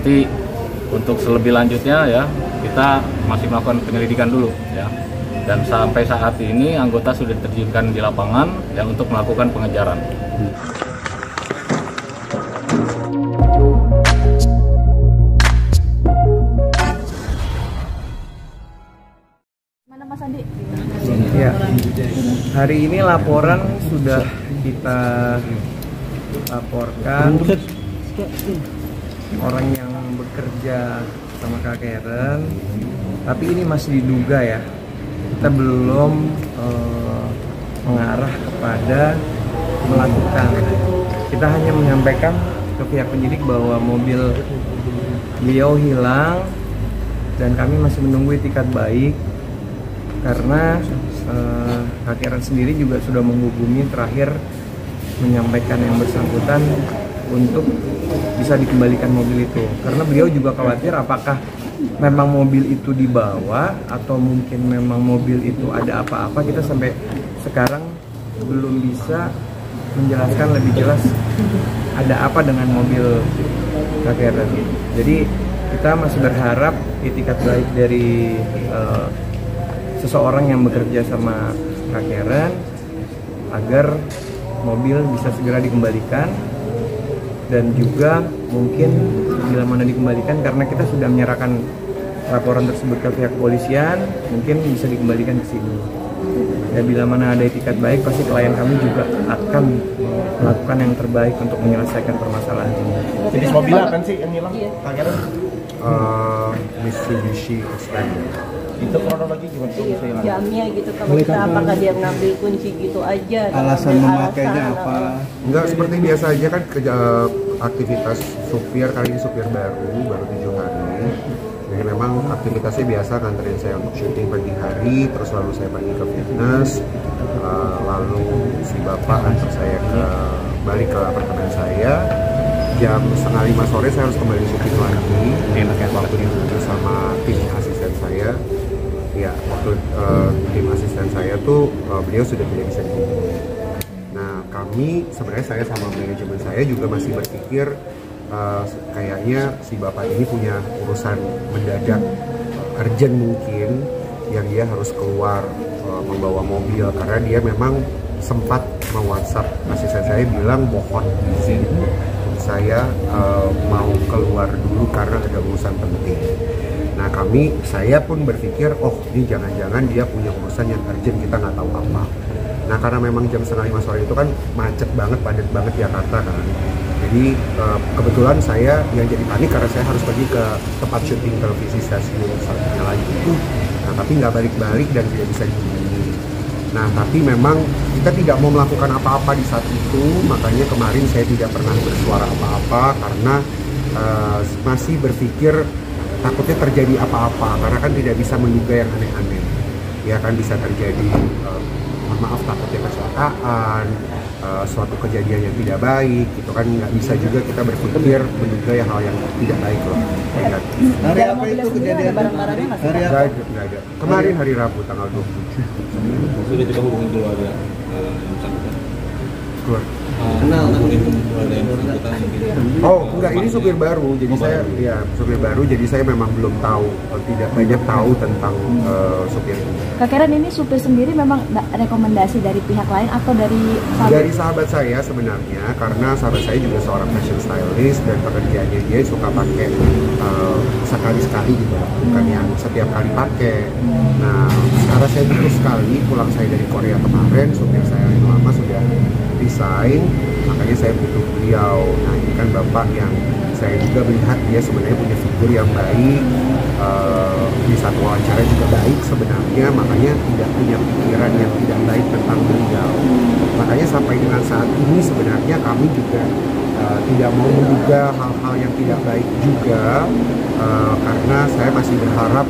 nanti untuk selebih lanjutnya ya kita masih melakukan penyelidikan dulu ya. Dan sampai saat ini anggota sudah diterjunkan di lapangan ya untuk melakukan pengejaran. Mana Mas Andi? Ya, hari ini laporan sudah kita laporkan orang yang bekerja sama Kak Karen, tapi ini masih diduga ya, kita belum mengarah kepada melakukan. Kita hanya menyampaikan ke pihak penyidik bahwa mobil beliau hilang dan kami masih menunggu itikat baik karena Kak Karen sendiri juga sudah menghubungi terakhir menyampaikan yang bersangkutan untuk bisa dikembalikan mobil itu, karena beliau juga khawatir apakah memang mobil itu dibawa atau mungkin memang mobil itu ada apa-apa. Kita sampai sekarang belum bisa menjelaskan lebih jelas ada apa dengan mobil Kak Karen. Jadi kita masih berharap itikat baik dari seseorang yang bekerja sama Kak Karen agar mobil bisa segera dikembalikan, dan juga mungkin bila mana dikembalikan, karena kita sudah menyerahkan laporan tersebut ke pihak kepolisian, mungkin bisa dikembalikan ke sini. Ya, bila mana ada itikat baik, pasti klien kami juga akan melakukan yang terbaik untuk menyelesaikan permasalahan ini. Jenis mobil apa sih yang hilang? Kak Karen? Mitsubishi Xpander. Itu kronologi gimana tuh bisa hilang? Jamnya gitu, kalau kita apakah dia ngambil kunci gitu aja? Alasan memakainya apa? Enggak, seperti biasa aja kan kerja aktivitas supir, kali ini supir baru 7 hari. Jadi memang aktivitasnya biasa, nganterin saya untuk syuting pagi hari, terus lalu saya pergi ke fitness, lalu si bapak antar saya balik ke apartemen saya. Jam 4:30 sore saya harus kembali syuting lagi. Waktu itu bersama tim asisten saya. Ya, waktu tim asisten saya tuh beliau sudah tidak bisa dihubungi. Nah, kami sebenarnya, saya sama manajemen saya juga masih berpikir kayaknya si bapak ini punya urusan mendadak, urgent mungkin, yang dia harus keluar membawa mobil, karena dia memang sempat me-WhatsApp asisten saya bilang mohon izin saya mau keluar dulu karena ada urusan penting. Nah, saya pun berpikir, oh ini jangan-jangan dia punya urusan yang urgent, kita nggak tahu apa. Nah, karena memang jam 4:30 sore itu kan macet banget, padat banget Jakarta kan. Jadi kebetulan saya yang jadi panik karena saya harus pergi ke tempat syuting televisi stasiun satunya lagi. Nah, tapi nggak balik-balik dan tidak bisa dihubungi. Nah, tapi memang kita tidak mau melakukan apa-apa di saat itu, makanya kemarin saya tidak pernah bersuara apa-apa karena masih berpikir takutnya terjadi apa-apa, karena kan tidak bisa menduga yang aneh-aneh. Ya kan, bisa terjadi, mohon maaf, takutnya kecelakaan, suatu kejadian yang tidak baik, gitu kan. Nggak bisa juga kita berpikir menduga hal yang tidak baik loh. Hari apa itu kejadian? Hari apa? Nggak ada. Kemarin hari Rabu tanggal 27. Sudah kita hubungi keluarga yang bersangkutan. Kenal keluarga yang bersangkutan. Oh enggak, ini supir baru, jadi saya ya supir baru, jadi saya memang belum tahu, tidak banyak tahu tentang supir ini. Kak Karen, ini supir sendiri memang rekomendasi dari pihak lain atau dari sahabat? Dari sahabat saya sebenarnya, karena sahabat saya juga seorang fashion stylist dan pekerjaannya dia suka pakai sekali-sekali gitu, bukan yang setiap kali pakai. Nah, karena saya butuh sekali, pulang saya dari Korea kemarin, supir saya yang lama sudah resign, makanya saya butuh beliau. Nah, ini kan bapak yang saya juga melihat dia sebenarnya punya figur yang baik, di satu wawancara juga baik sebenarnya, makanya tidak punya pikiran yang tidak baik tentang beliau. Makanya sampai dengan saat ini sebenarnya kami juga tidak mau menduga hal-hal yang tidak baik juga, karena saya masih berharap,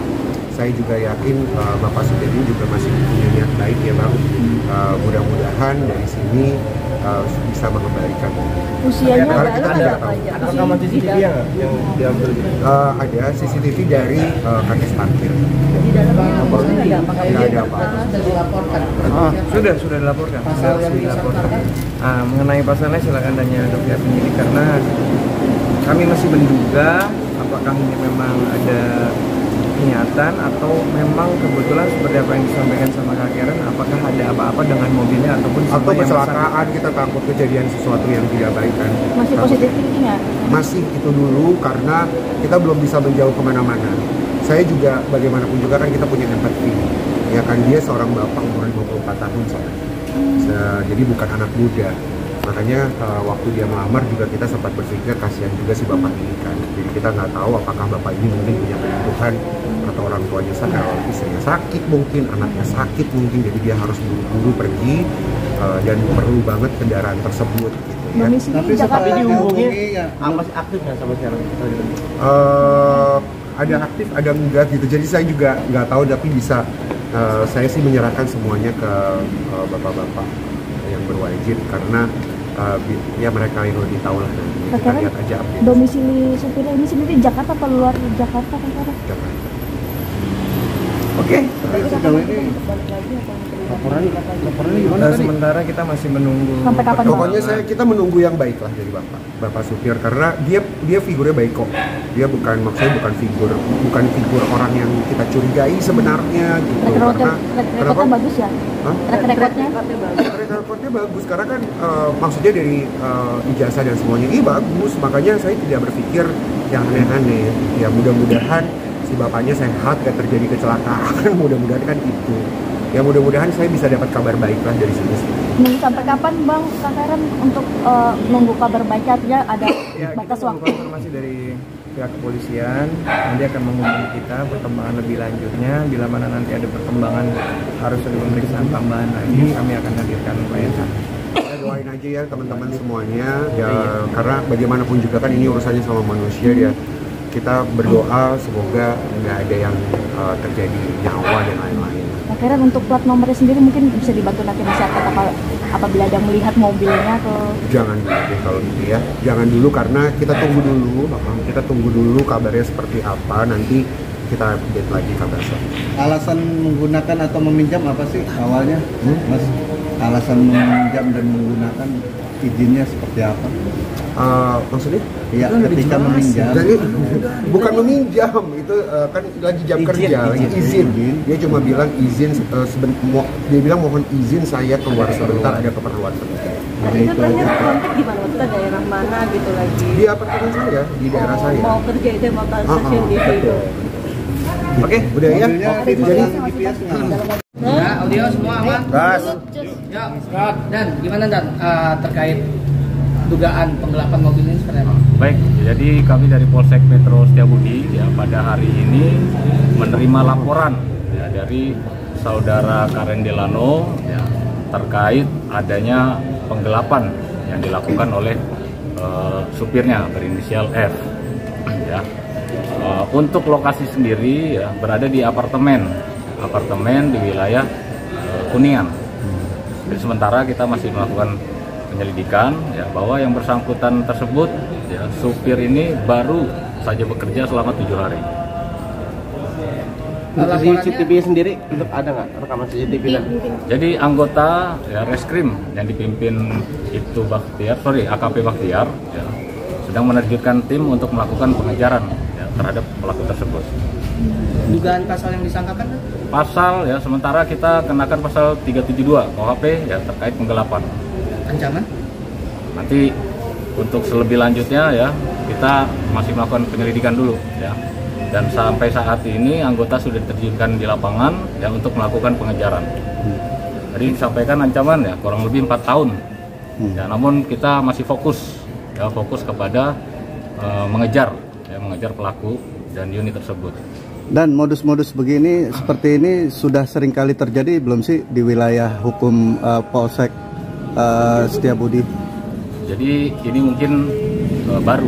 saya juga yakin Bapak supir ini juga masih punya niat baik ya Bang. Mudah-mudahan dari sini bisa mengembalikan. Usianya karena kita tidak tahu. Ada rekaman CCTV ya yang diambil? Ada CCTV dari kades parkir. Di dalamnya ada apa? Tidak ada apa-apa. Sudah dilaporkan. Sudah dilaporkan. Mengenai pasalnya silakan tanya ke pihak penyidik, karena kami masih menduga apakah ini memang ada niatan atau memang kebetulan seperti apa yang disampaikan sama Kak Karen, apakah ada apa-apa dengan mobilnya ataupun Atau yang kecelakaan, kita takut kejadian sesuatu yang tidak baik kan. Masih Takut. positif thinking nggak? Masih itu dulu karena kita belum bisa menjauh kemana-mana. Saya juga bagaimanapun juga kan kita punya empati. Ya kan, dia seorang bapak umur 54 tahun soalnya. Jadi bukan anak muda. Makanya waktu dia melamar juga kita sempat berpikir kasihan juga si bapak ini kan. Jadi kita nggak tahu apakah bapak ini mungkin punya kebutuhan atau orang tuanya sakit, istrinya sakit mungkin, anaknya sakit mungkin, jadi dia harus buru-buru pergi dan perlu banget kendaraan tersebut gitu ya. Domisili Jakarta. dihubungi masih aktif nggak sampai sekarang? Ada aktif, ada enggak gitu. Jadi saya juga nggak tahu, tapi bisa saya sih menyerahkan semuanya ke bapak-bapak yang berwajib karena ya mereka yang lebih tahu lah. Kita Sekarang lihat aja update. domisili supirnya ini sendiri Jakarta atau luar Jakarta kan? Jakarta. Oke, sejauh ini laporannya gimana tadi? sementara kita masih menunggu Sampai kapan, Bang? Pokoknya kita menunggu yang baik lah dari bapak supir karena dia figurnya baik kok. Dia maksudnya bukan figur orang yang kita curigai sebenarnya gitu. Rekodnya bagus ya? Hah? Rekodnya? Rekodnya bagus karena kan maksudnya dari ijazah dan semuanya bagus, makanya saya tidak berpikir yang aneh-aneh. Ya mudah-mudahan si bapaknya sehat, gak terjadi kecelakaan, mudah-mudahan kan itu. Ya mudah-mudahan saya bisa dapat kabar baik lah dari sini. Nunggu sampai kapan Bang Kak Karen untuk nunggu kabar baiknya, artinya ada ya, batas kita waktu? informasi dari pihak kepolisian, nanti akan menghubungi kita perkembangan lebih lanjutnya. Bila mana nanti ada perkembangan harus ada pemeriksaan tambahan lagi, kami akan hadirkan klien kami. Kita doain aja ya teman-teman semuanya ya, karena bagaimanapun juga kan ini urusannya sama manusia ya. Kita berdoa semoga nggak ada yang terjadi nyawa dan lain-lain. Kak Karen untuk plat nomornya sendiri mungkin bisa dibantu nanti masyarakat apabila ada melihat mobilnya atau... Jangan dulu deh kalau gitu ya, jangan dulu karena kita tunggu dulu kabarnya seperti apa, nanti kita update lagi kabar saya. Alasan menggunakan atau meminjam apa sih awalnya, Mas? Alasan meminjam dan menggunakan izinnya seperti apa? Maksudnya? Ya, ketika meminjam. Jadi bukan meminjam, itu kan lagi jam kerja, lagi izin. Dia cuma bilang izin dia bilang mohon izin saya keluar sebentar, ada keperluan penting. Nah, itu terakhir kontak di mana? Maksudnya daerah mana gitu lagi? Di apartemen saya, di daerah saya. Mau kerja itu mau stasiun di situ. Oke, udah ya. Jadi GPS nggak? Ya, audio semua aman? gas. Ya, Dan gimana Dan terkait dugaan penggelapan mobil ini seperti apa? Baik, jadi kami dari Polsek Metro Setiabudi ya pada hari ini menerima laporan ya, dari saudara Karen Delano ya, terkait adanya penggelapan yang dilakukan oleh supirnya berinisial F. Ya. Untuk lokasi sendiri ya, berada di apartemen di wilayah Kuningan. Jadi sementara kita masih melakukan penyelidikan ya, bahwa yang bersangkutan tersebut ya, supir ini baru saja bekerja selama 7 hari. CCTV sendiri untuk ada nggak rekaman CCTV? Jadi anggota ya, reskrim yang dipimpin AKP Baktiar ya, sedang menerjunkan tim untuk melakukan pengejaran ya, terhadap pelaku tersebut. Dugaan pasal yang disangkakan? Pasal ya, sementara kita kenakan pasal 372 KUHP ya, terkait penggelapan. Ancaman? Nanti untuk selebih lanjutnya ya, kita masih melakukan penyelidikan dulu ya. Dan sampai saat ini anggota sudah diterjunkan di lapangan ya untuk melakukan pengejaran. Tadi disampaikan ancaman ya kurang lebih 4 tahun. Ya, namun kita masih fokus kepada mengejar pelaku dan unit tersebut. Dan modus-modus begini seperti ini sudah sering kali terjadi belum sih di wilayah hukum Polsek Setiabudi? Jadi ini mungkin baru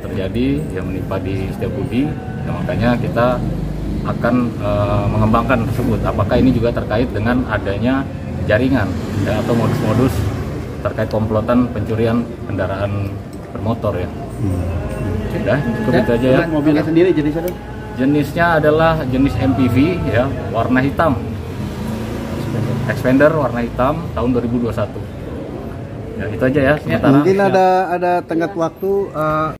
terjadi yang menimpa di Setiabudi. Ya, makanya kita akan mengembangkan tersebut. Apakah ini juga terkait dengan adanya jaringan ya, atau modus-modus terkait komplotan pencurian kendaraan bermotor ya. Sudah, cukup itu aja ya. Mobilnya sendiri jenisnya? Jenisnya adalah jenis MPV ya, warna hitam. Expander warna hitam tahun 2021. Ya itu aja ya sementara. Mungkin ada tenggat waktu